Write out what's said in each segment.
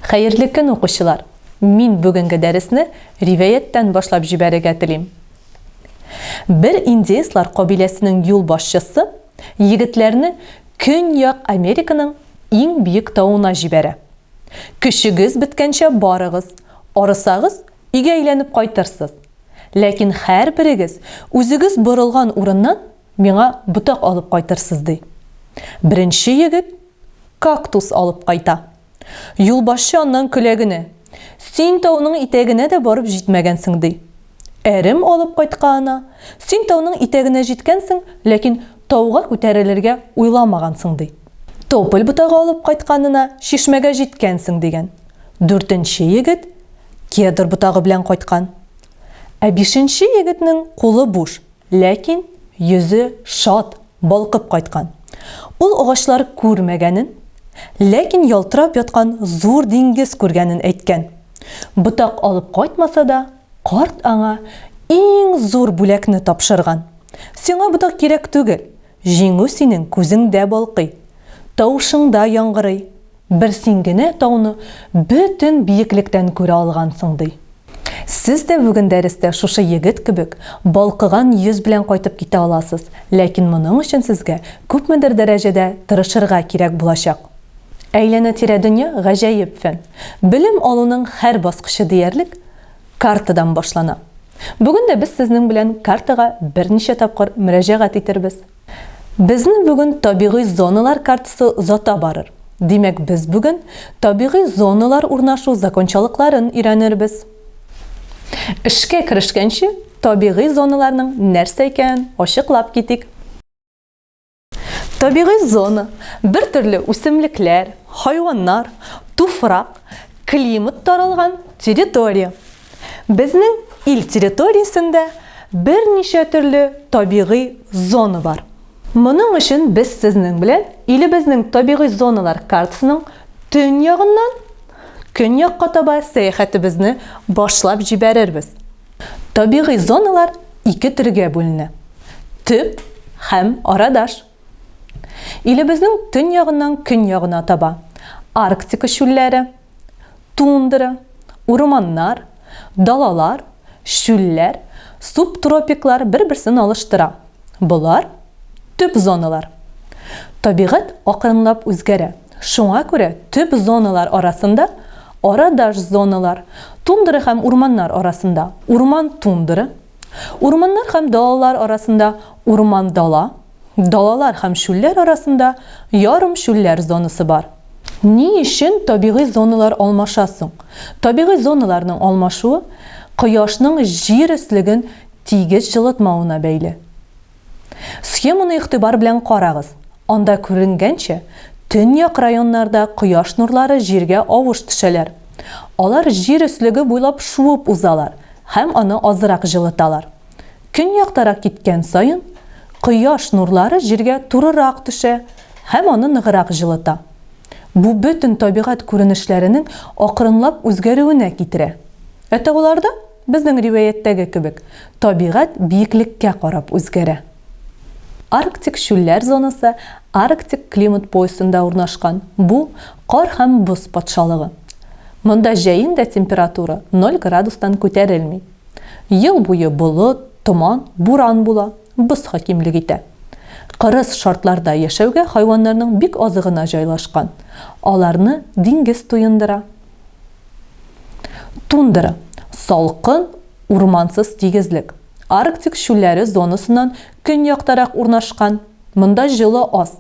Хәерле көн укучылар. Мин бүгенге дәресне риваяттан башлап җибәрергә телим. Бер индеецлар кабиләсенең юл башчысы егетләрне Көньяк Американың иң бийек тауына җибәрә. Көчегез беткәнчә барыгыз, арысагыз, өйгә әйләнеп кайтырсыз. Ләкин һәр берегез үзегез борылган урыннан миңа ботак алып кайтырсыз ди. Беренче егет кактус алып кайта. Юлбашчы аннан көләгенә: "Син тауның итәгенә дә барып җитмәгәнсең" ди. Әрем алып кайтканына: "Син тауның итәгенә җиткәнсең, ләкин тауга күтәрелергә уйламагансың" ди. Тополь ботагы алып кайтканына: "Шишмәгә җиткәнсең" дигән. Дүртенче егет кедр ботагы белән кайткан. Ә бишенче егетнең кулы буш, ләкин йөзе шат, балкып кайткан. Ул агачлар күрмәгәнен, ләкин ялтырап яткан зур диңгез күргәнен әйткән. Ботак алып кайтмаса да, карт аңа иң зур бүләкне тапшырган. "Сиңа ботак кирәк түгел, җиңү синең күзеңдә балкый, тавышыңда яңгырый. Бер син генә тауны бөтен бийеклектән күрә алгансың" ди. Сез дә бүген дәрестә шушы егет кебек балкыган йөз белән кайтып китә аласыз, ләкин моның өчен сезгә күпмедер дәрәҗәдә тырышырга кирәк булачак. Әйләнә-тирә дөнья гаҗәеп фән. Белем алуның һәр баскычы диярлек картадан башлана. Бүген дә без сезнең белән картага берничә тапкыр мөрәҗәгать итәрбез. Безне бүген табигый зоналар картасы озата барыр. Димәк, без бүген табигый зоналар урнашу закончалыкларын өйрәнербез. Эшкә керешкәнче, табигый зоналарның нәрсә икәнен ачыклап китик. Табигый зона бер төрле үсемлекләр, хайваннар, туфрак, климат таралган территория. Безнең ил территориясендә берничә төрле табигый зона бар. Моның өчен без сезнең белән илебезнең табигый зоналар картасының төньягыннан көньякка таба сәяхәтебезне башлап җибәрербез. Табигый зоналар ике төргә бүленә: төп һәм арадаш. Илебезнең төньягыннан көньягына таба Арктика чүлләре, тундра, урманнар, далалар, чүлләр, субтропиклар бер-берсен алыштыра. Булар төп зоналар. Табигать акрынлап үзгәрә. Шуңа күрә төп зоналар арасында арадаш зоналар, тундра һәм урманнар арасында урман-тундра, урманнар һәм далалар арасында урман-дала, далалар һәм чүлләр арасында ярым чүлләр зонасы бар. Ни өчен табигый зоналар алмашасың? Табигый зоналарның алмашуы кояшның җир өслеген тигез җылытмавына бәйле. Схеманы игътибар белән карагыз. Анда күренгәнчә, төньяк районнарда кояш нурлары җиргә авыш төшәләр. Алар җир өслеге буйлап шуып узалар һәм аны азрак җылыталар. Көньяктарак киткән саен, кояш нурлары җиргә турырак төшә һәм аны ныграк җылыта. Бу бөтен табигать күренешләренең акрынлап үзгәрүенә китерә. Тагыларда безнең риваяттәге кебек, табигать биеклеккә карап үзгәрә. Арктик чүлләр зонасы Арктик климат поясында урнашкан. Бу кар һәм боз патшалыгы. Монда җәендә температура 0 градустан күтәрелми. Ел буе болыт, томан, буран була, боз хакимлек итә. Кырыс шартларда яшәүгә хайваннарның бик азыгына җайлашкан. Аларны диңгез туендыра. Тундра салкын, урмансыз тигезлек. Арктик чүлләре зонасыннан көньяктарак урнашкан. Монда җылы аз.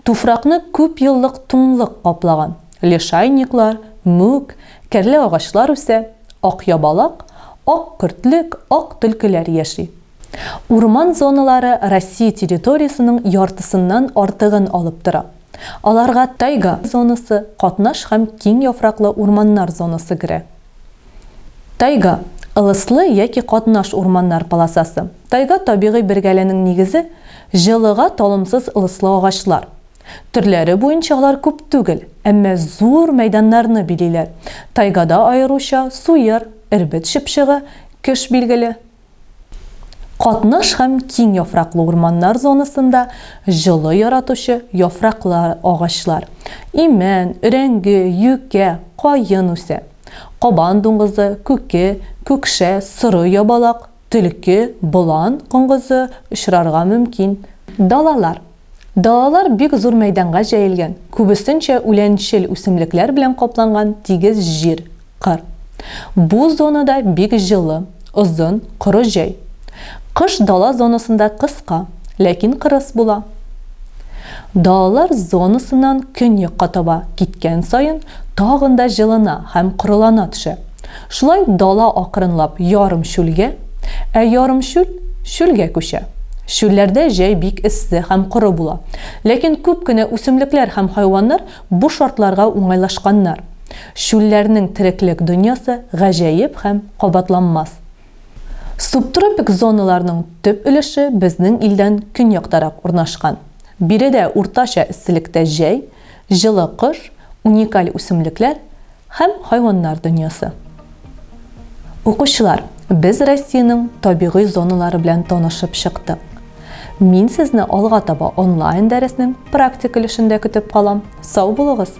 Туфракны күп еллык тунлык каплаган. Лишайниклар, мүк, кәрле агачлар үсә, ак ябалак, ак көртлек, ак төлкеләр яши. Урман зоналары Россия территориясының яртысыннан артыгын алып тора. Аларга тайга зонасы, катнаш һәм киң яфраклы урманнар зонасы керә. Тайга ылыслы яки катнаш урманнар полосасы. Тайга табигый бергәләнең нигезе җылыга талымсыз ылыслы агачлар. Төрләре буенча алар күп түгел, әмма зур мәйданнарны билиләр. Тайгада аеруча суйыр, эрбет чыпчыгы, кеш билгеле. Катнаш һәм киң яфраклы урманнар зонасында жылы яратучы яфраклы агачлар, имән, өрәңге, юкә, каен үсә. Кабан дуңгызы, күке, күкшә, сыры ябалак, төлке, болан коңгызы очрарга мөмкин. Далалар. Далалар бик зур мәйданга җәелгән, күбесенчә үләнчел үсемлекләр белән капланган тигез җир, кыр. Бу зонада бик җылы, озын, коры җәй. Кыш дала зонасында кыска, ләкин кырыс була. Далалар зонасыннан көньякка таба киткән саен тагын да җылына һәм корылана төшә. Шулай дала акрынлап ярым чүлгә, ярым чүл чүлгә күчә. Чүлләрдә җәй бик эссе һәм коры була. Ләкин күп кенә үсемлекләр һәм хайваннар бу шартларга уңайлашканнар. Чүлләрнең тереклек дөньясы гаҗәеп һәм кабатланмас. Субтропик зоналарның төп өлеше безнең илдән көньяктарак урнашкан. Биредә уртача эсселектә җәй, җылы кыш, уникаль үсемлекләр һәм хайваннар дөньясы. Укучылар, без Россиянең табигый зоналары белән танышып чыктык. Мин сезне алга таба онлайн дәреснең практик өлешендә көтеп калам. Сау булыгыз!